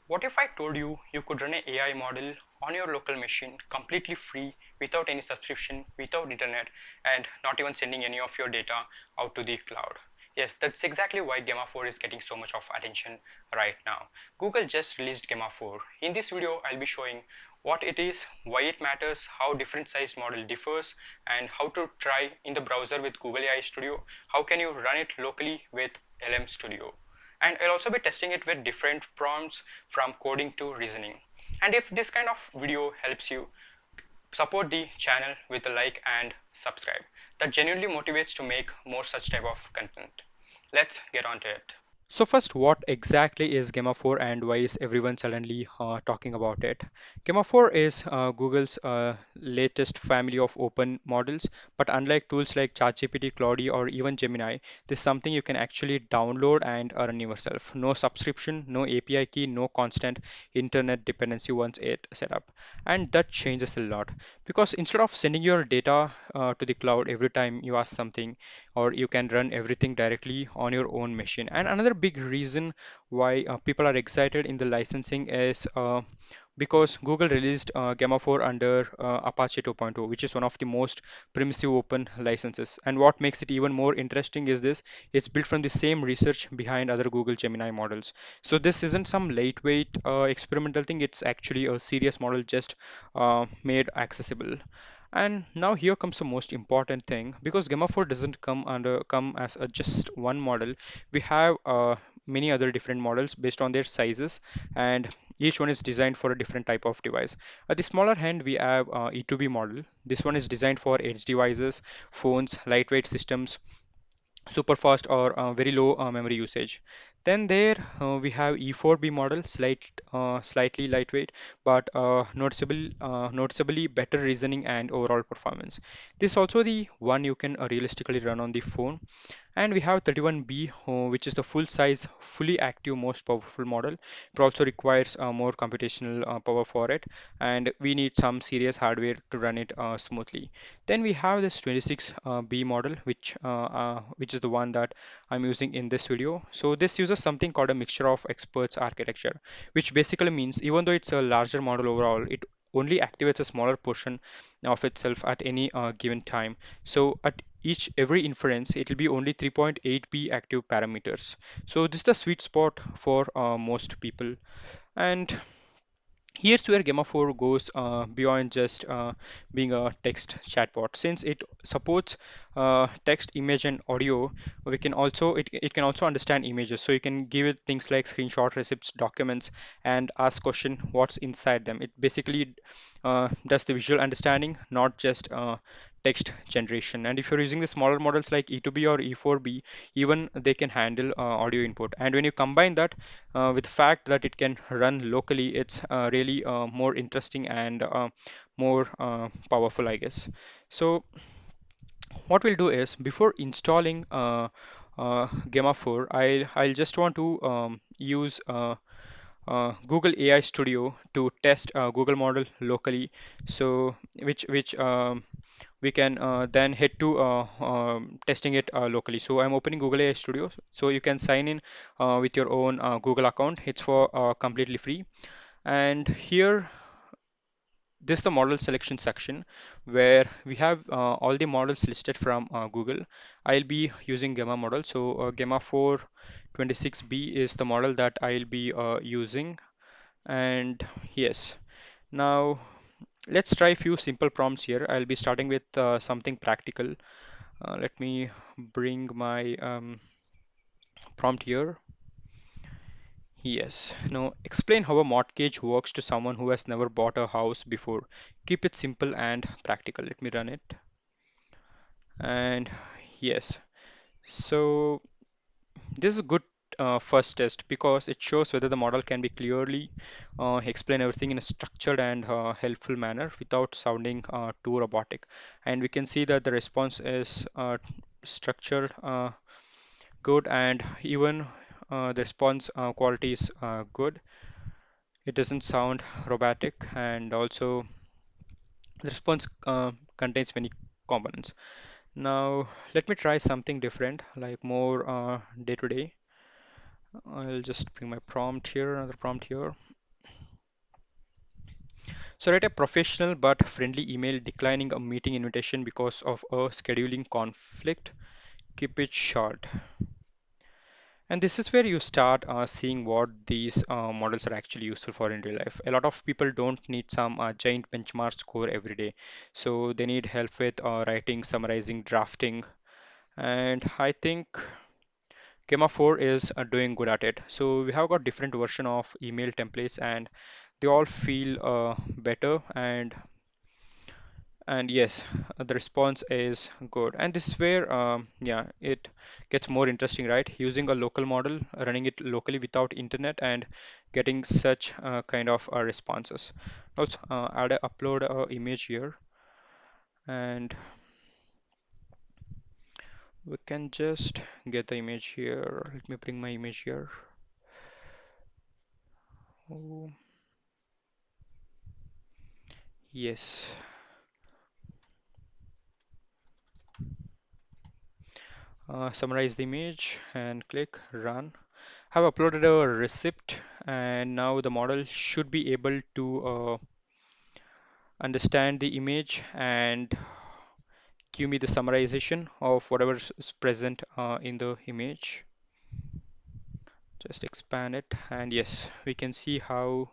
What if I told you you could run an AI model on your local machine completely free without any subscription, without internet, and not even sending any of your data out to the cloud? Yes, that's exactly why Gemma 4 is getting so much of attention right now. Google just released Gemma 4. In this video, I'll be showing what it is, why it matters, how different size model differs, and how to try in the browser with Google AI Studio. How can you run it locally with LM Studio? And I'll also be testing it with different prompts from coding to reasoning. And if this kind of video helps you, support the channel with a like and subscribe. That genuinely motivates to make more such type of content. Let's get on to it. So first, what exactly is Gemma 4 and why is everyone suddenly talking about it? Gemma 4 is Google's latest family of open models, but unlike tools like ChatGPT, Claude, or even Gemini, this is something you can actually download and run yourself. No subscription, no API key, no constant internet dependency once it set up. And that changes a lot because instead of sending your data to the cloud every time you ask something, or you can run everything directly on your own machine. And another big reason why people are excited in the licensing is because Google released Gamma 4 under Apache 2.0, which is one of the most permissive open licenses. And what makes it even more interesting is this, it's built from the same research behind other Google Gemini models. So this isn't some lightweight experimental thing, it's actually a serious model just made accessible. And now here comes the most important thing, because Gamma 4 doesn't come as a just one model. We have many other different models based on their sizes, and each one is designed for a different type of device. At the smaller hand, we have E2B model. This one is designed for edge devices, phones, lightweight systems, super fast or very low memory usage. Then there we have E4B model, slightly lightweight, but noticeably better reasoning and overall performance. This is also the one you can realistically run on the phone. And we have 31B, which is the full size, fully active, most powerful model. It also requires more computational power for it, and we need some serious hardware to run it smoothly. Then we have this 26B model, which is the one that I'm using in this video. So this uses something called a mixture of experts architecture, which basically means even though it's a larger model overall, it only activates a smaller portion of itself at any given time. So at each every inference, it will be only 3.8p active parameters. So this is the sweet spot for most people. And here's where Gemma 4 goes beyond just being a text chatbot. Since it supports text, image, and audio, it can also understand images. So you can give it things like screenshot, receipts, documents, and ask question what's inside them. It basically does the visual understanding, not just text generation. And if you're using the smaller models like E2B or E4B, even they can handle audio input. And when you combine that with the fact that it can run locally, it's really more interesting and more powerful, I guess. So what we'll do is before installing Gemma 4, I'll just want to use Google AI Studio to test Google model locally. So which we can then head to testing it locally. So I'm opening Google AI Studio. So you can sign in with your own Google account. It's for completely free. And here, this is the model selection section where we have all the models listed from Google. I'll be using Gemma model. So Gemma 426B is the model that I'll be using. And yes, now let's try a few simple prompts here. I'll be starting with something practical. Let me bring my prompt here. Yes. Now, explain how a mortgage works to someone who has never bought a house before. Keep it simple and practical. Let me run it. And yes. So, this is a good first test because it shows whether the model can be clearly explain everything in a structured and helpful manner without sounding too robotic. And we can see that the response is structured, good, and even the response quality is good. It doesn't sound robotic, and also the response contains many components. Now, let me try something different, like more day to day. I'll just bring my prompt here, another prompt here. So write a professional but friendly email declining a meeting invitation because of a scheduling conflict. Keep it short. And this is where you start seeing what these models are actually useful for in real life. A lot of people don't need some giant benchmark score every day. So they need help with writing, summarizing, drafting. And I think Gemma 4 is doing good at it. So we have got different version of email templates and they all feel better and yes, the response is good. And this is where, yeah, it gets more interesting, right? Using a local model, running it locally without internet, and getting such kind of responses. Also, add a upload image here, and we can just get the image here. Let me bring my image here. Oh, yes. Summarize the image and click run. Have uploaded a receipt, and now the model should be able to understand the image and give me the summarization of whatever is present in the image. Just expand it, and yes, we can see how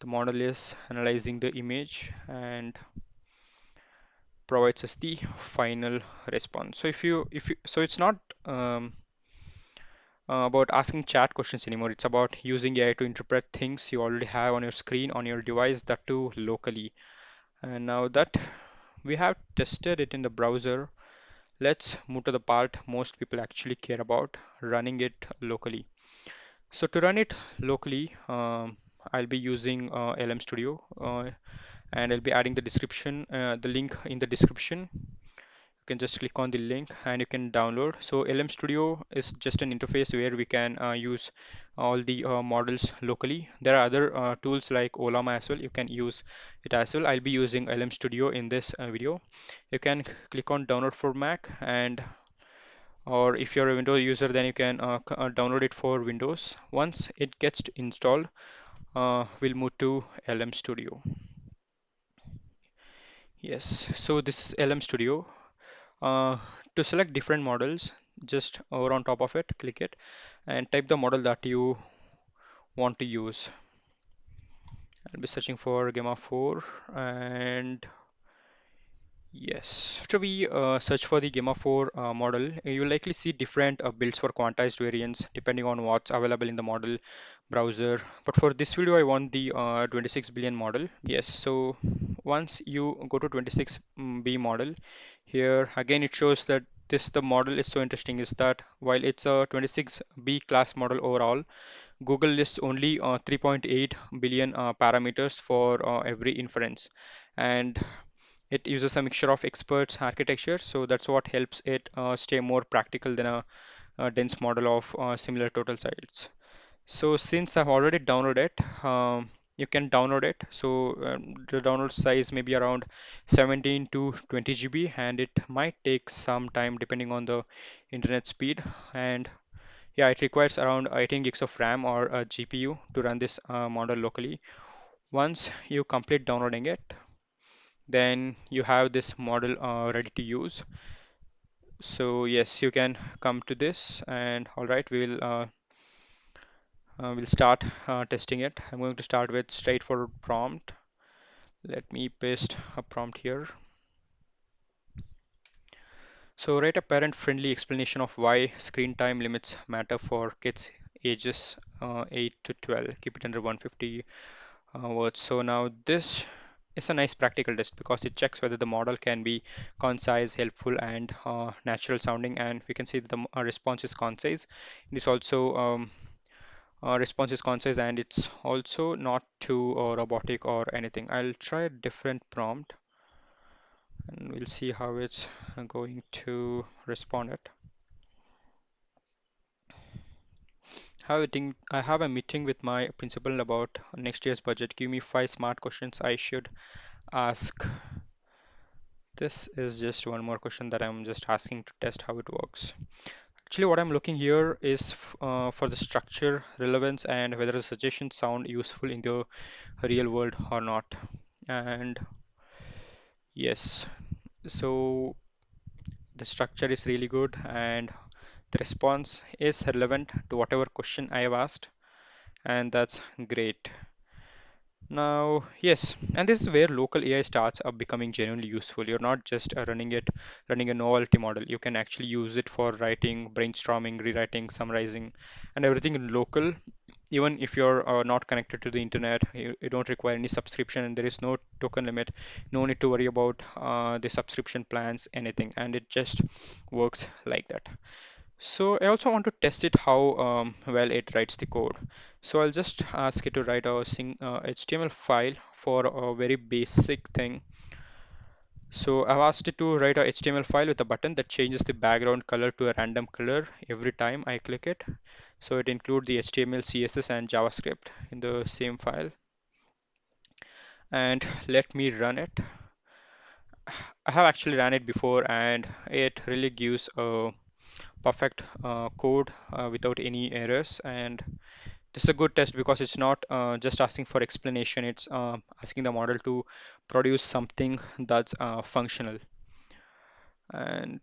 the model is analyzing the image and provides us the final response. So so it's not about asking chat questions anymore. It's about using AI to interpret things you already have on your screen on your device, that too locally. And now that we have tested it in the browser, let's move to the part most people actually care about, running it locally. So to run it locally, I'll be using LM Studio and I'll be adding the link in the description. You can just click on the link and you can download. So LM Studio is just an interface where we can use all the models locally. There are other tools like Ollama as well. You can use it as well. I'll be using LM Studio in this video. You can click on download for Mac, and or if you're a Windows user, then you can download it for Windows. Once it gets installed, we'll move to LM Studio. Yes, so this is LM Studio. Uh, to select different models, just over on top of it, click it and type the model that you want to use. I'll be searching for Gemma 4 and yes. After we search for the Gemma 4 model, you'll likely see different builds for quantized variants depending on what's available in the model browser. But for this video, I want the 26 billion model. Yes, so once you go to 26B model, here again it shows that this the model is so interesting is that while it's a 26B class model overall, Google lists only 3.8 billion parameters for every inference. And it uses a mixture of experts architecture, so that's what helps it stay more practical than a dense model of similar total size. So since I've already downloaded it, you can download it. So the download size may be around 17 to 20 GB, and it might take some time depending on the internet speed. And yeah, it requires around 18 gigs of RAM or a GPU to run this model locally. Once you complete downloading it, then you have this model ready to use. So yes, you can come to this, and all right, we'll start testing it. I'm going to start with straightforward prompt. Let me paste a prompt here. So write a parent-friendly explanation of why screen time limits matter for kids ages 8 to 12. Keep it under 150 words. So now this is a nice practical test because it checks whether the model can be concise, helpful, and natural sounding. And we can see that the response is concise. It is also response is concise and it's also not too robotic or anything. I'll try a different prompt and we'll see how it's going to respond it. I have a meeting with my principal about next year's budget. Give me 5 smart questions I should ask. This is just one more question that I'm just asking to test how it works. Actually, what I'm looking here is for the structure, relevance, and whether the suggestions sound useful in the real world or not. And yes, so the structure is really good and the response is relevant to whatever question I have asked, and that's great. Now, yes, and this is where local AI starts up becoming genuinely useful. You're not just running a novelty model. You can actually use it for writing, brainstorming, rewriting, summarizing, and everything in local. Even if you're not connected to the internet, you don't require any subscription, and there is no token limit. No need to worry about the subscription plans, anything, and it just works like that. So I also want to test it how well it writes the code. So I'll just ask it to write a HTML file for a very basic thing. So I've asked it to write a HTML file with a button that changes the background color to a random color every time I click it. So it includes the HTML, CSS, and JavaScript in the same file. And let me run it. I have actually ran it before, and it really gives a perfect code without any errors. And this is a good test because it's not just asking for explanation, it's asking the model to produce something that's functional. And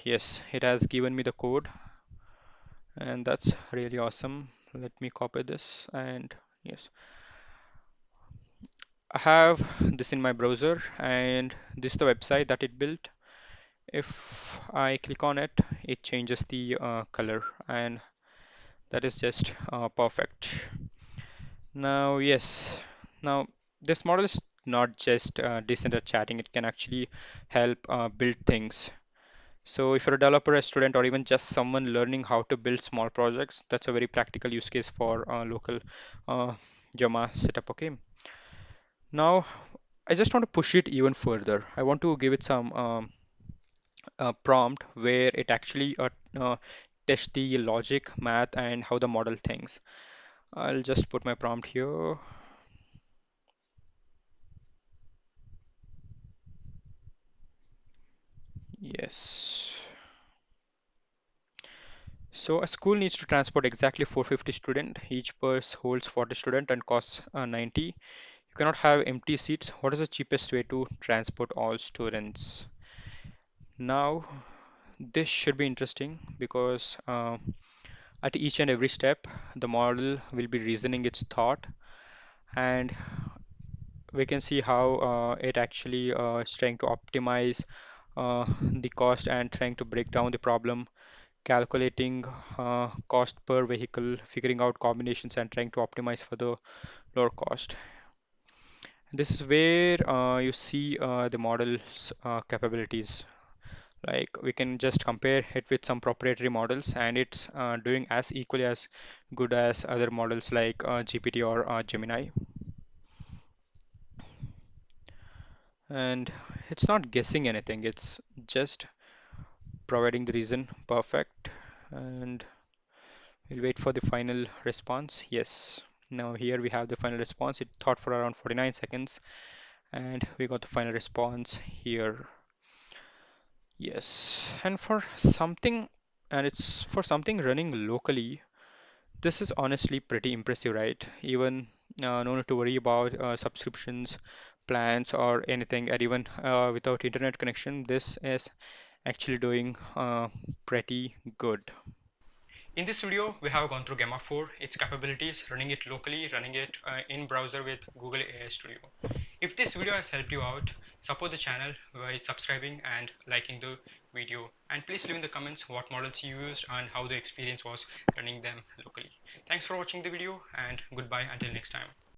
yes, it has given me the code, and that's really awesome. Let me copy this, and yes, I have this in my browser, and this is the website that it built. If I click on it, it changes the color, and that is just perfect. Now, yes, now this model is not just decent at chatting, it can actually help build things. So if you're a developer, a student, or even just someone learning how to build small projects, that's a very practical use case for local uh, Gemma setup. Okay. Now, I just want to push it even further. I want to give it some prompt where it actually tests the logic, math, and how the model thinks. I'll just put my prompt here. Yes. So a school needs to transport exactly 450 students. Each bus holds 40 students and costs 90. You cannot have empty seats. What is the cheapest way to transport all students? Now, this should be interesting because at each and every step, the model will be reasoning its thought, and we can see how it actually is trying to optimize the cost and trying to break down the problem, calculating cost per vehicle, figuring out combinations, and trying to optimize for the lower cost. This is where you see the model's capabilities. Like we can just compare it with some proprietary models, and it's doing as equally as good as other models like GPT or Gemini. And it's not guessing anything, it's just providing the reason perfect. And we'll wait for the final response. Yes. Now here we have the final response. It thought for around 49 seconds and we got the final response here. Yes. And it's for something running locally, this is honestly pretty impressive, right? Even no need to worry about subscriptions, plans, or anything. And even without internet connection, this is actually doing pretty good. In this video, we have gone through Gemma 4, its capabilities, running it locally, running it in browser with Google AI Studio. If this video has helped you out, support the channel by subscribing and liking the video. And please leave in the comments what models you used and how the experience was running them locally. Thanks for watching the video and goodbye until next time.